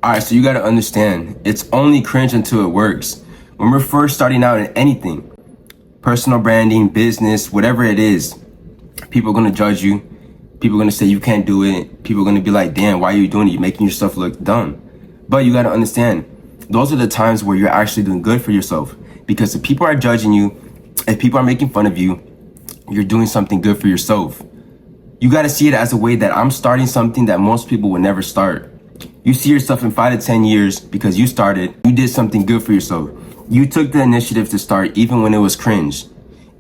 All right, so you got to understand, it's only cringe until it works. When we're first starting out in anything, personal branding, business, whatever it is, people are going to judge you. People are going to say you can't do it. People are going to be like, damn, why are you doing it? You're making yourself look dumb. But you got to understand, those are the times where you're actually doing good for yourself. Because if people are judging you, if people are making fun of you, you're doing something good for yourself. You got to see it as a way that I'm starting something that most people would never start. You see yourself in 5 to 10 years because you started, you did something good for yourself. You took the initiative to start even when it was cringe,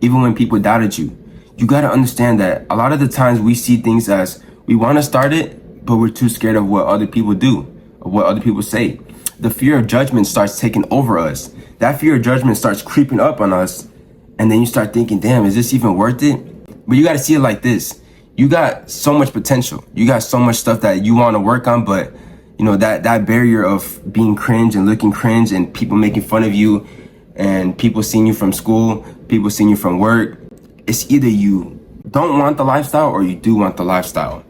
even when people doubted you. You got to understand that a lot of the times we see things as we want to start it, but we're too scared of what other people do, of what other people say. The fear of judgment starts taking over us. That fear of judgment starts creeping up on us. And then you start thinking, damn, is this even worth it? But you got to see it like this. You got so much potential. You got so much stuff that you want to work on, but you know, that barrier of being cringe and looking cringe and people making fun of you and people seeing you from school, people seeing you from work. It's either you don't want the lifestyle or you do want the lifestyle.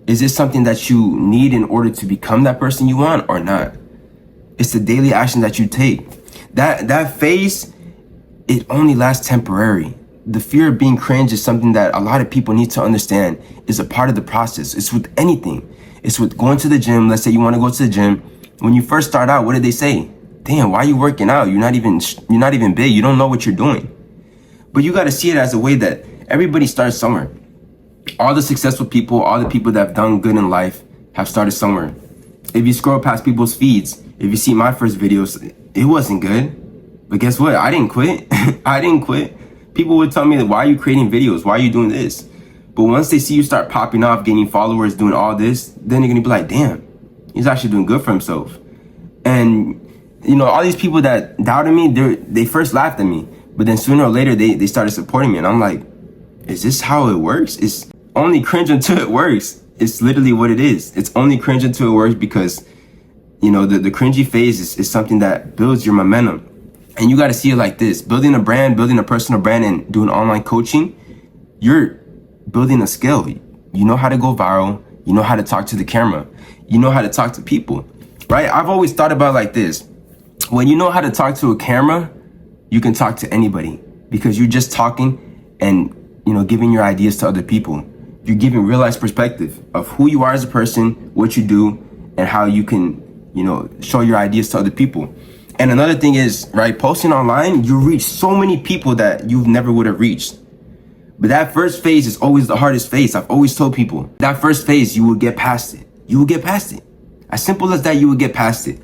Is this something that you need in order to become that person you want or not? It's the daily action that you take. That phase, it only lasts temporary. The fear of being cringe is something that a lot of people need to understand is a part of the process. It's with anything. It's with going to the gym. Let's say you want to go to the gym. When you first start out, what did they say? Damn, why are you working out? You're not even big. You don't know what you're doing. But you got to see it as a way that everybody starts somewhere. All the successful people, all the people that have done good in life have started somewhere. If you scroll past people's feeds, if you see my first videos, it wasn't good. But guess what? I didn't quit. I didn't quit. People would tell me, why are you creating videos? Why are you doing this? But once they see you start popping off, gaining followers, doing all this, then they're going to be like, damn, he's actually doing good for himself. And, you know, all these people that doubted me, they first laughed at me. But then sooner or later, they started supporting me. And I'm like, is this how it works? It's only cringe until it works. It's literally what it is. It's only cringe until it works because, you know, the cringy phase is something that builds your momentum. And you got to see it like this. Building a brand, building a personal brand and doing online coaching, you're building a skill. You know how to go viral. You know how to talk to the camera. You know how to talk to people, right? I've always thought about it like this. When you know how to talk to a camera, you can talk to anybody because you're just talking and, you know, giving your ideas to other people. You're giving real life perspective of who you are as a person, what you do, and how you can, you know, show your ideas to other people. And another thing is, right, posting online, you reach so many people that you never would have reached. But that first phase is always the hardest phase. I've always told people that first phase, you will get past it. You will get past it. As simple as that, you will get past it.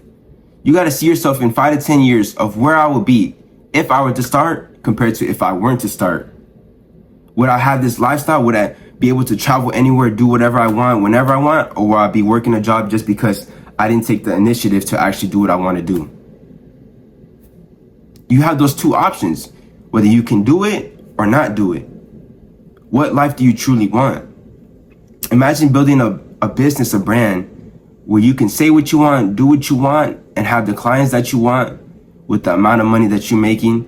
You got to see yourself in 5 to 10 years of where I would be if I were to start compared to if I weren't to start. Would I have this lifestyle? Would I be able to travel anywhere, do whatever I want, whenever I want? Or will I be working a job just because I didn't take the initiative to actually do what I want to do? You have those two options, whether you can do it or not do it. What life do you truly want? Imagine building a business, a brand, where you can say what you want, do what you want, and have the clients that you want with the amount of money that you're making.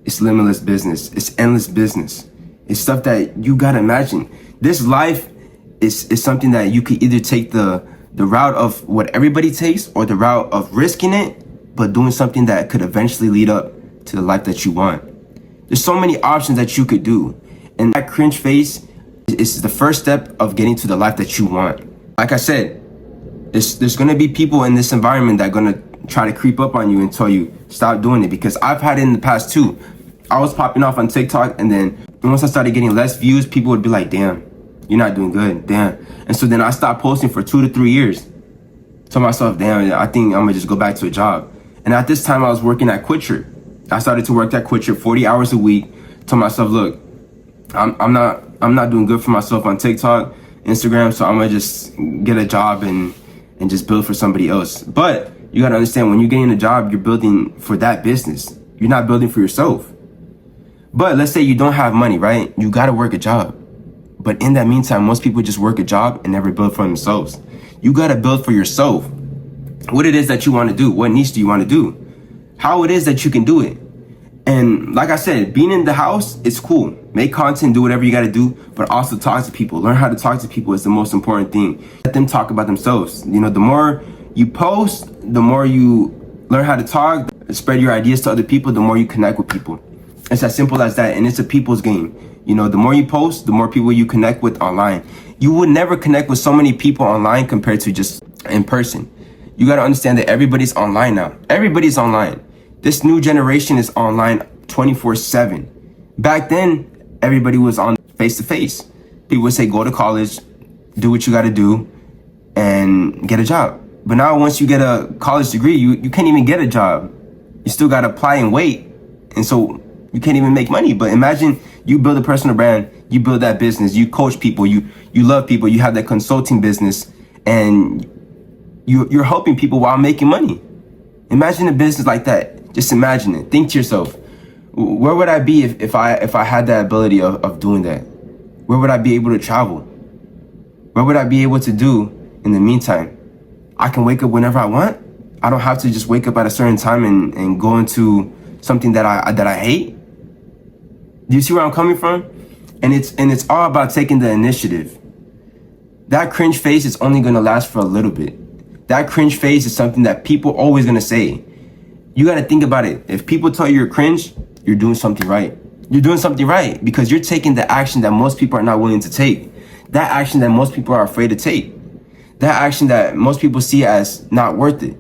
It's limitless business. It's endless business. It's stuff that you gotta imagine. This life is something that you could either take the route of what everybody takes or the route of risking it, but doing something that could eventually lead up to the life that you want. There's so many options that you could do. And that cringe phase is the first step of getting to the life that you want. Like I said, there's gonna be people in this environment that are gonna try to creep up on you and tell you, stop doing it. Because I've had it in the past too. I was popping off on TikTok, and then once I started getting less views, people would be like, damn, you're not doing good, damn. And so then I stopped posting for 2 to 3 years. Told myself, damn, I think I'm gonna just go back to a job. And at this time I was working at Quitcher. I started to work at Quitcher 40 hours a week. Told myself, look, I'm not doing good for myself on TikTok, Instagram, so I'm gonna just get a job and just build for somebody else. But you gotta understand, when you're getting a job, you're building for that business. You're not building for yourself. But let's say you don't have money, right? You gotta work a job. But in that meantime, most people just work a job and never build for themselves. You gotta build for yourself. What it is that you wanna do, what niche do you wanna do, how it is that you can do it. And like I said, being in the house, it's cool. Make content, do whatever you gotta do, but also talk to people. Learn how to talk to people is the most important thing. Let them talk about themselves. You know, the more You post, the more you learn how to talk, spread your ideas to other people, the more you connect with people. It's as simple as that, and it's a people's game. You know, the more you post, the more people you connect with online. You would never connect with so many people online compared to just in person. You got to understand that everybody's online now. Everybody's online. This new generation is online 24/7. Back then, everybody was on face to face. People would say, go to college, do what you got to do, and get a job. But now once you get a college degree, you can't even get a job. You still got to apply and wait. And so you can't even make money. But imagine you build a personal brand, you build that business, you coach people, you love people, you have that consulting business, and you're helping people while making money. Imagine a business like that. Just imagine it. Think to yourself, where would I be if I had that ability of doing that? Where would I be able to travel? What would I be able to do in the meantime? I can wake up whenever I want. I don't have to just wake up at a certain time and go into something that I hate. Do you see where I'm coming from? And it's all about taking the initiative. That cringe phase is only gonna last for a little bit. That cringe phase is something that people always gonna say. You gotta think about it. If people tell you you're cringe, you're doing something right. You're doing something right because you're taking the action that most people are not willing to take. That action that most people are afraid to take. That action that most people see as not worth it.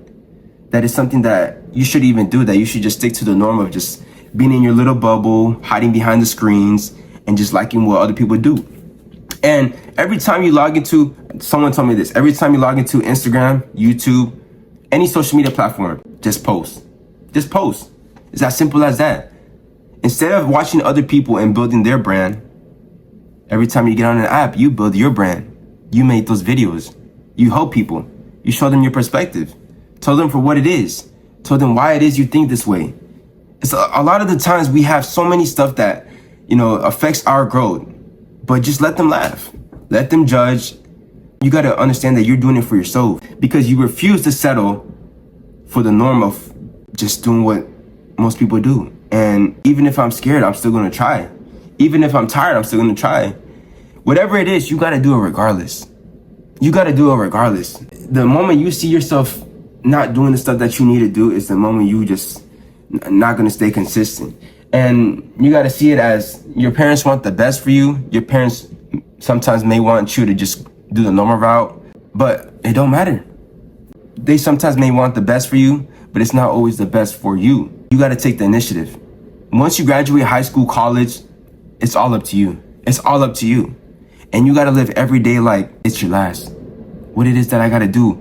That is something that you should even do, that you should just stick to the norm of just being in your little bubble, hiding behind the screens, and just liking what other people do. And every time you log into, someone told me this, every time you log into Instagram, YouTube, any social media platform, just post. Just post. It's as simple as that. Instead of watching other people and building their brand, every time you get on an app, you build your brand. You make those videos. You help people. You show them your perspective. Tell them for what it is. Tell them why it is you think this way. It's a lot of the times we have so many stuff that, affects our growth, but just let them laugh. Let them judge. You got to understand that you're doing it for yourself because you refuse to settle for the norm of just doing what most people do. And even if I'm scared, I'm still going to try. Even if I'm tired, I'm still going to try. Whatever it is, you got to do it regardless. You got to do it regardless. The moment you see yourself not doing the stuff that you need to do is the moment you just not going to stay consistent. And you got to see it as your parents want the best for you. Your parents sometimes may want you to just do the normal route, but it don't matter. They sometimes may want the best for you, but it's not always the best for you. You got to take the initiative. Once you graduate high school, college, it's all up to you. It's all up to you. And you got to live every day like it's your last. What it is that I got to do.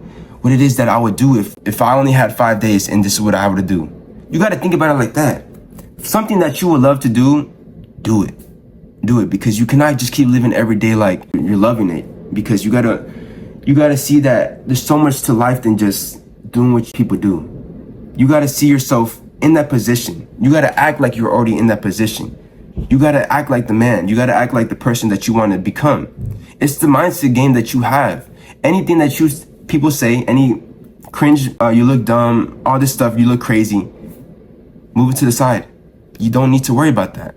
What it is that I would do if I only had 5 days and this is what I would do. You got to think about it like that. Something that you would love to do, do it. Do it because you cannot just keep living every day like you're loving it. Because you gotta see that there's so much to life than just doing what people do. You gotta see yourself in that position. You gotta act like you're already in that position. You gotta act like the man. You gotta act like the person that you want to become. It's the mindset game that you have. Anything that people say, any cringe, you look dumb, all this stuff, you look crazy, move it to the side. You don't need to worry about that.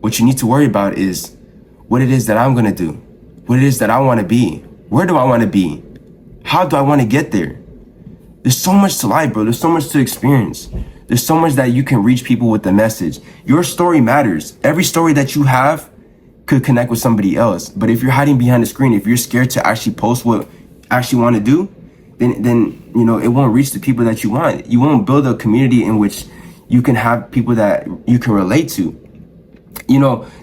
What you need to worry about is what it is that I'm gonna do, what it is that I want to be. Where do I want to be? How do I want to get there? There's so much to life, bro. There's so much to experience. There's so much that you can reach people with the message. Your story matters. Every story that you have could connect with somebody else. But if you're hiding behind the screen, if you're scared to actually post what you actually want to do, then it won't reach the people that you want. You won't build a community in which you can have people that you can relate to.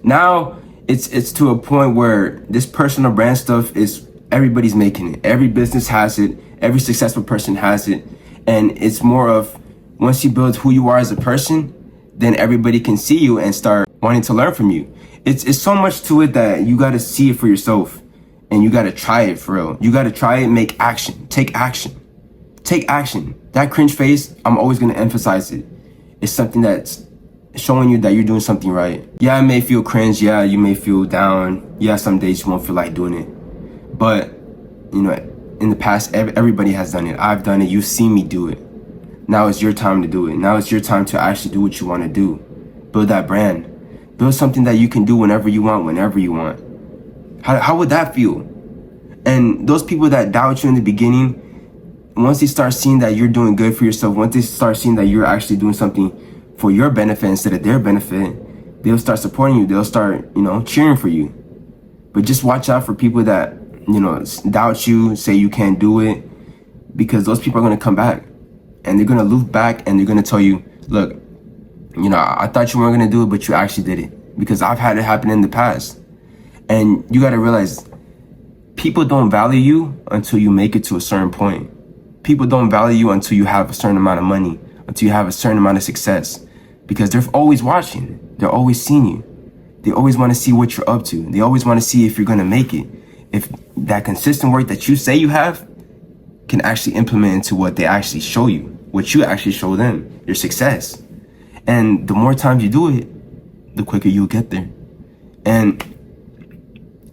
Now it's to a point where this personal brand stuff is everybody's making it. Every business has it. Every successful person has it. And it's more of once you build who you are as a person, then everybody can see you and start wanting to learn from you. It's so much to it that you got to see it for yourself and you got to try it for real. You got to try it, make action, take action, take action. That cringe phase, I'm always going to emphasize it. It's something that's showing you that you're doing something right. Yeah, it may feel cringe. Yeah, you may feel down. Yeah, some days you won't feel like doing it. But, in the past, everybody has done it. I've done it. You've seen me do it. Now it's your time to do it. Now it's your time to actually do what you want to do. Build that brand. Build something that you can do whenever you want, whenever you want. How would that feel? And those people that doubt you in the beginning, once they start seeing that you're doing good for yourself, once they start seeing that you're actually doing something for your benefit instead of their benefit, they'll start supporting you. They'll start, cheering for you. But just watch out for people that, doubt you, say you can't do it, because those people are going to come back and they're going to loop back and they're going to tell you, look, I thought you weren't going to do it, but you actually did it, because I've had it happen in the past. And you got to realize, people don't value you until you make it to a certain point. People don't value you until you have a certain amount of money, until you have a certain amount of success, because they're always watching. They're always seeing you. They always want to see what you're up to. They always want to see if you're going to make it. If that consistent work that you say you have can actually implement into what they actually show you, what you actually show them, your success. And the more times you do it, the quicker you'll get there. And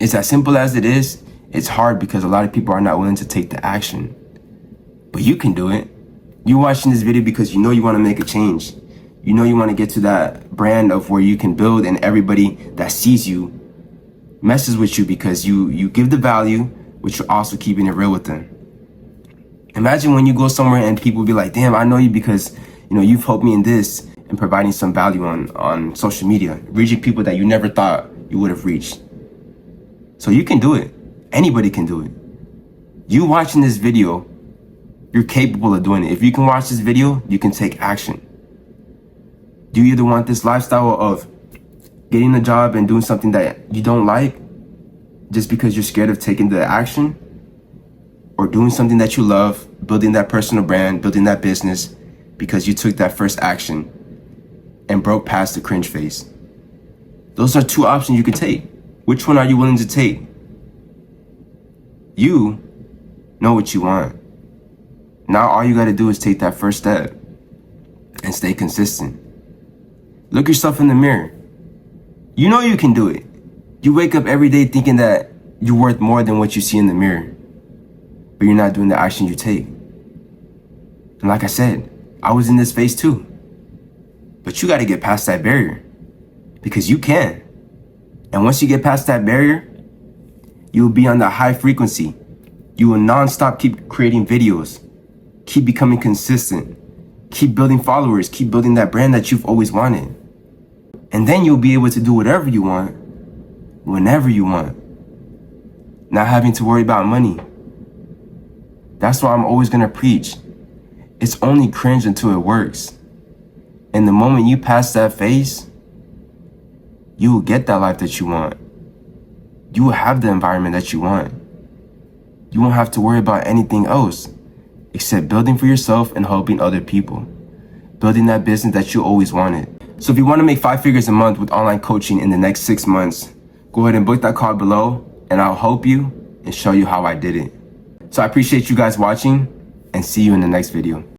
it's as simple as it is. It's hard because a lot of people are not willing to take the action. But you can do it. You're watching this video because you know you want to make a change. You know you want to get to that brand of where you can build, and everybody that sees you messes with you because you give the value, but you're also keeping it real with them. Imagine when you go somewhere and people be like, damn, I know you because, you've helped me in this, and providing some value on social media, reaching people that you never thought you would have reached. So you can do it. Anybody can do it. You watching this video, you're capable of doing it. If you can watch this video, you can take action. Do you either want this lifestyle of getting a job and doing something that you don't like just because you're scared of taking the action, or doing something that you love, building that personal brand, building that business because you took that first action and broke past the cringe phase? Those are two options you can take. Which one are you willing to take? You know what you want. Now all you got to do is take that first step and stay consistent. Look yourself in the mirror. You know you can do it. You wake up every day thinking that you're worth more than what you see in the mirror, but you're not doing the action you take. And like I said, I was in this phase too. But you got to get past that barrier, because you can. And once you get past that barrier, you'll be on the high frequency. You will nonstop keep creating videos, keep becoming consistent, keep building followers, keep building that brand that you've always wanted. And then you'll be able to do whatever you want, whenever you want, not having to worry about money. That's why I'm always going to preach. It's only cringe until it works. And the moment you pass that phase, you will get that life that you want. You will have the environment that you want. You won't have to worry about anything else except building for yourself and helping other people. Building that business that you always wanted. So if you want to make 5 figures a month with online coaching in the next 6 months, go ahead and book that call below, and I'll help you and show you how I did it. So I appreciate you guys watching, and see you in the next video.